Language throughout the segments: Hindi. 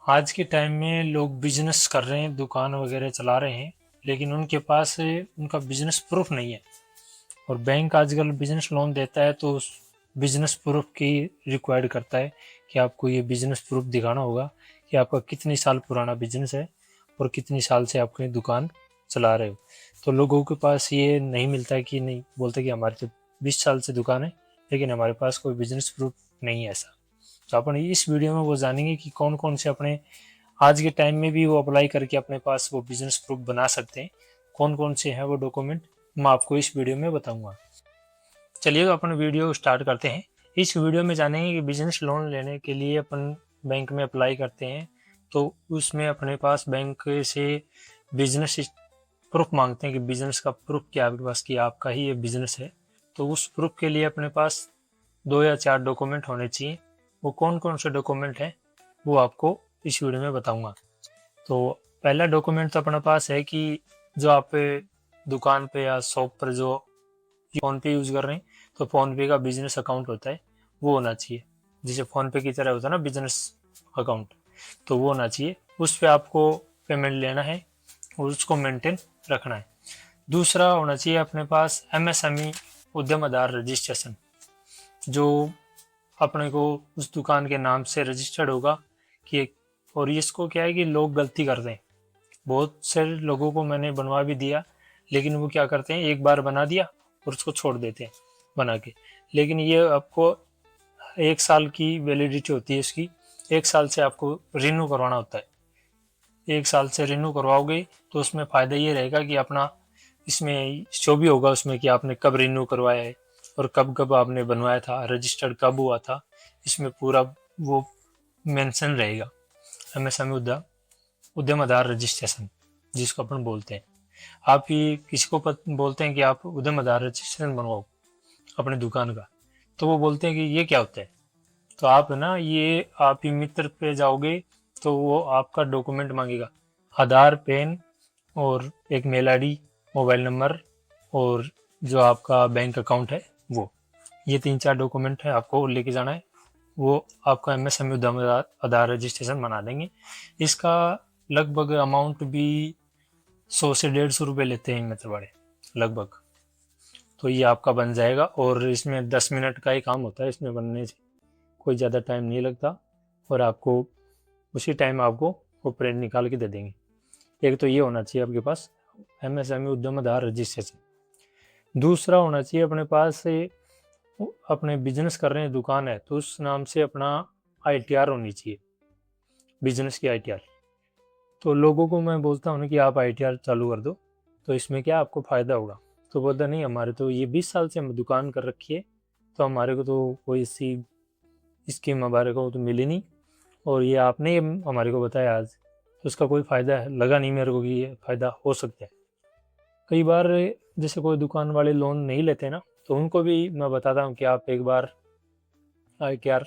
आज के टाइम में लोग बिजनेस कर रहे हैं, दुकान वगैरह चला रहे हैं, लेकिन उनके पास उनका बिजनेस प्रूफ नहीं है। और बैंक आजकल बिजनेस लोन देता है तो उस बिजनेस प्रूफ की रिक्वायर्ड करता है कि आपको ये बिजनेस प्रूफ दिखाना होगा कि आपका कितनी साल पुराना बिजनेस है और कितनी साल से आपकी दुकान चला रहे हो। तो लोगों के पास ये नहीं मिलता है, कि नहीं बोलते कि हमारी तो 20 साल से दुकान है, लेकिन हमारे पास कोई बिजनेस प्रूफ नहीं है ऐसा। तो अपन इस वीडियो में वो जानेंगे कि कौन कौन से अपने आज के टाइम में भी वो अप्लाई करके अपने पास वो बिजनेस प्रूफ बना सकते हैं। कौन कौन से हैं वो डॉक्यूमेंट, मैं आपको इस वीडियो में बताऊंगा। चलिए तो अपन वीडियो स्टार्ट करते हैं। इस वीडियो में जानेंगे कि बिजनेस लोन लेने के लिए अपन बैंक में अप्लाई करते हैं तो उसमें अपने पास बैंक से बिजनेस प्रूफ मांगते हैं कि बिजनेस का प्रूफ क्या आपके पास, कि आपका ही ये बिजनेस है। तो उस प्रूफ के लिए अपने पास 2 या 4 डॉक्यूमेंट होने चाहिए। वो कौन कौन से डॉक्यूमेंट हैं वो आपको इस वीडियो में बताऊंगा। तो पहला डॉक्यूमेंट तो अपने पास है कि जो आप दुकान पे या शॉप पर जो फ़ोन पे यूज़ कर रहे हैं, तो फ़ोन पे का बिजनेस अकाउंट होता है, वो होना चाहिए। जैसे फ़ोन पे की तरह होता है ना बिजनेस अकाउंट, तो वो होना चाहिए। उस पे आपको पेमेंट लेना है और उसको मेंटेन रखना है। दूसरा होना चाहिए अपने पास एमएसएमई उद्यम आधार रजिस्ट्रेशन, जो अपने को उस दुकान के नाम से रजिस्टर्ड होगा कि। और इसको क्या है कि लोग गलती करते हैं, बहुत से लोगों को मैंने बनवा भी दिया, लेकिन वो क्या करते हैं, एक बार बना दिया और उसको छोड़ देते हैं बना के। लेकिन ये आपको 1 साल की वैलिडिटी होती है इसकी। 1 साल से आपको रिन्यू करवाना होता है। 1 साल से रिन्यू करवाओगे तो उसमें फ़ायदा ये रहेगा कि अपना इसमें जो भी होगा उसमें कि आपने कब रिन्यू करवाया है और कब कब आपने बनवाया था, रजिस्टर्ड कब हुआ था, इसमें पूरा वो मेंशन रहेगा। एमएसएमई उद्यम आधार रजिस्ट्रेशन जिसको अपन बोलते हैं। आप ये किसी को बोलते हैं कि आप उद्यम आधार रजिस्ट्रेशन बनवाओ अपनी दुकान का, तो वो बोलते हैं कि ये क्या होता है। तो आप है ना, ये आप ही मित्र पे जाओगे तो वो आपका डॉक्यूमेंट मांगेगा, आधार, पैन और एक मेल आईडी, मोबाइल नंबर और जो आपका बैंक अकाउंट है वो। ये 3-4 डॉक्यूमेंट है, आपको लेके जाना है। वो आपका एमएसएमई उद्यम आधार रजिस्ट्रेशन बना देंगे। इसका लगभग अमाउंट भी 100 से 150 रुपये लेते हैं मित्र बड़े, लगभग। तो ये आपका बन जाएगा और इसमें 10 मिनट का ही काम होता है, इसमें बनने से कोई ज़्यादा टाइम नहीं लगता। और आपको उसी टाइम आपको वो प्रिंट निकाल के दे देंगे। एक तो ये होना चाहिए आपके पास एमएसएमई उद्यम आधार रजिस्ट्रेशन। दूसरा होना चाहिए अपने पास से, अपने बिजनेस कर रहे हैं, दुकान है, तो उस नाम से अपना आईटीआर होनी चाहिए, बिजनेस की आईटीआर। तो लोगों को मैं बोलता हूँ ना कि आप आईटीआर चालू कर दो, तो इसमें क्या आपको फ़ायदा होगा। तो बोलता नहीं, हमारे तो ये 20 साल से हम दुकान कर रखी है, तो हमारे को तो कोई सी स्कीम हमारे को तो मिली नहीं, और ये आपने ये हमारे को बताया आज, तो उसका कोई फ़ायदा लगा नहीं मेरे को कि ये फ़ायदा हो सकता है। कई बार जैसे कोई दुकान वाले लोन नहीं लेते ना, तो उनको भी मैं बताता हूँ कि आप एक बार आईटीआर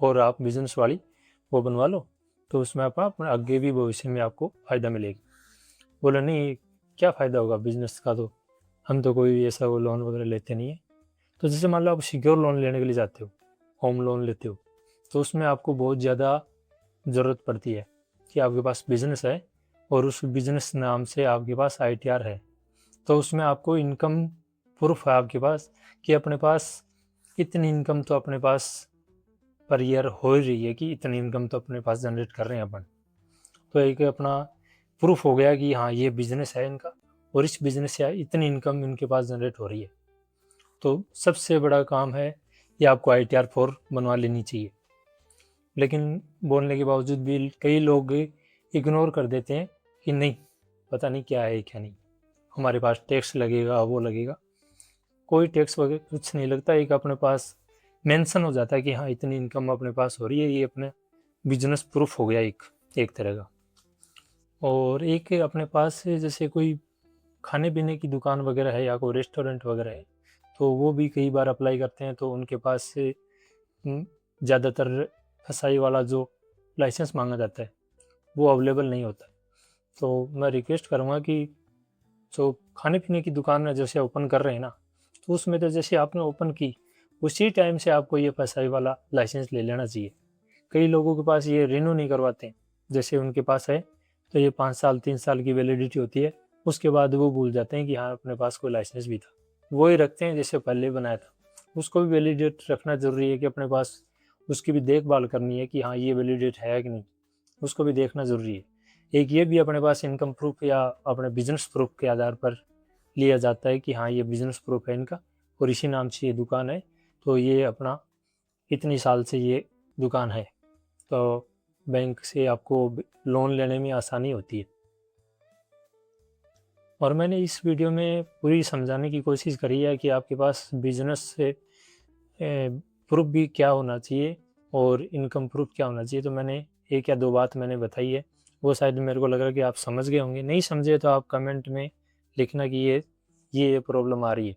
और आप बिजनेस वाली वो बनवा लो, तो उसमें आप आगे भी भविष्य में आपको फ़ायदा मिलेगा। बोला नहीं, क्या फ़ायदा होगा बिजनेस का, तो हम तो कोई ऐसा वो लोन वगैरह लेते नहीं है। तो जैसे मान लो आप सिक्योर लोन लेने के लिए जाते हो, होम लोन लेते हो, तो उसमें आपको बहुत ज़्यादा ज़रूरत पड़ती है कि आपके पास बिजनेस है और उस बिजनेस नाम से आपके पास आईटीआर है। तो उसमें आपको इनकम प्रूफ है आपके पास, कि अपने पास इतनी इनकम तो अपने पास पर ईयर हो ही रही है, कि इतनी इनकम तो अपने पास जनरेट कर रहे हैं अपन। तो एक अपना प्रूफ हो गया कि हाँ ये बिजनेस है इनका और इस बिजनेस से इतनी इनकम इनके पास जनरेट हो रही है। तो सबसे बड़ा काम है ये, आपको ITR-4 बनवा लेनी चाहिए। लेकिन बोलने के बावजूद भी कई लोग इग्नोर कर देते हैं कि नहीं, पता नहीं क्या है क्या नहीं, हमारे पास टैक्स लगेगा वो लगेगा। कोई टैक्स वगैरह कुछ नहीं लगता। एक अपने पास मेंशन हो जाता है कि हाँ इतनी इनकम अपने पास हो रही है, ये अपने बिजनेस प्रूफ हो गया एक एक तरह का। और एक अपने पास जैसे कोई खाने पीने की दुकान वगैरह है या कोई रेस्टोरेंट वगैरह है, तो वो भी कई बार अप्लाई करते हैं, तो उनके पास से ज़्यादातर फसाई वाला जो लाइसेंस मांगा जाता है वो अवेलेबल नहीं होता। तो मैं रिक्वेस्ट करूँगा कि जो खाने पीने की दुकान है जैसे ओपन कर रहे हैं ना, तो उसमें तो जैसे आपने ओपन की उसी टाइम से आपको ये फसाई वाला लाइसेंस ले लेना चाहिए। कई लोगों के पास ये रिन्यू नहीं करवाते हैं, जैसे उनके पास है तो ये 5 साल 3 साल की वैलिडिटी होती है, उसके बाद वो भूल जाते हैं कि हाँ अपने पास कोई लाइसेंस भी था। वो ही रखते हैं जैसे पहले बनाया था। उसको भी वैलिडेट रखना ज़रूरी है कि अपने पास उसकी भी देखभाल करनी है कि हाँ ये वैलिडेट है कि नहीं, उसको भी देखना ज़रूरी है। एक ये भी अपने पास इनकम प्रूफ या अपने बिजनेस प्रूफ के आधार पर लिया जाता है कि हाँ ये बिजनेस प्रूफ है इनका और इसी नाम से ये दुकान है, तो ये अपना इतनी साल से ये दुकान है, तो बैंक से आपको लोन लेने में आसानी होती है। और मैंने इस वीडियो में पूरी समझाने की कोशिश करी है कि आपके पास बिजनेस से प्रूफ भी क्या होना चाहिए और इनकम प्रूफ क्या होना चाहिए। तो मैंने एक या दो बात मैंने बताई है, वो शायद मेरे को लग रहा है कि आप समझ गए होंगे। नहीं समझे तो आप कमेंट में लिखना कि ये प्रॉब्लम आ रही है।